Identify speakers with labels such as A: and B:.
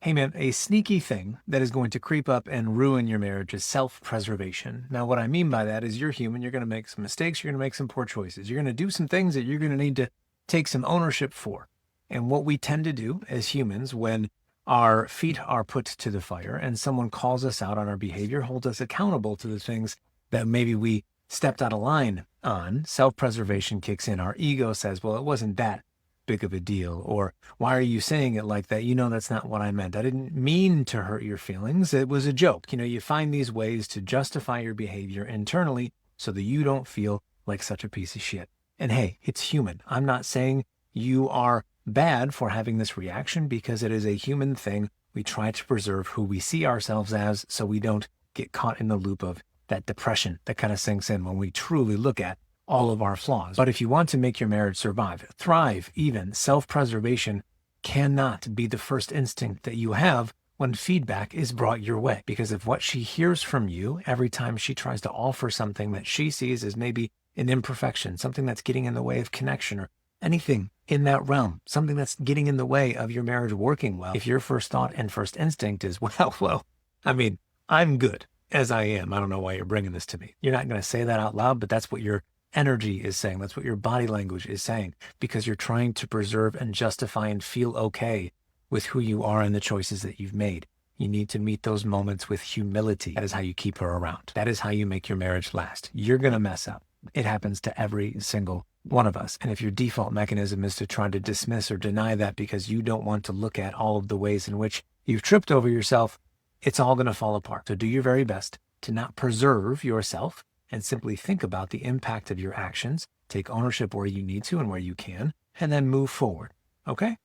A: Hey man, a sneaky thing that is going to creep up and ruin your marriage is self-preservation. Now, what I mean by that is you're human, you're going to make some mistakes, you're going to make some poor choices. You're going to do some things that you're going to need to take some ownership for. And what we tend to do as humans when our feet are put to the fire and someone calls us out on our behavior, holds us accountable to the things that maybe we stepped out of line on, self-preservation kicks in. Our ego says, well, it wasn't that big of a deal, or why are you saying it like that? You know, that's not what I meant. I didn't mean to hurt your feelings. It was a joke. You know, you find these ways to justify your behavior internally so that you don't feel like such a piece of shit. And hey, it's human. I'm not saying you are bad for having this reaction, because it is a human thing. We try to preserve who we see ourselves as so we don't get caught in the loop of that depression that kind of sinks in when we truly look at all of our flaws. But if you want to make your marriage survive, thrive, even, self-preservation cannot be the first instinct that you have when feedback is brought your way. Because if what she hears from you every time she tries to offer something that she sees as maybe an imperfection, something that's getting in the way of connection, or anything in that realm, something that's getting in the way of your marriage working well, if your first thought and first instinct is, well, I mean, I'm good as I am. I don't know why you're bringing this to me. You're not going to say that out loud, but that's what your energy is saying. That's what your body language is saying, because you're trying to preserve and justify and feel okay with who you are and the choices that you've made. You need to meet those moments with humility. That is how you keep her around. That is how you make your marriage last. You're going to mess up. It happens to every single one of us. And if your default mechanism is to try to dismiss or deny that because you don't want to look at all of the ways in which you've tripped over yourself, it's all going to fall apart. So do your very best to not preserve yourself, and simply think about the impact of your actions, take ownership where you need to and where you can, and then move forward. Okay?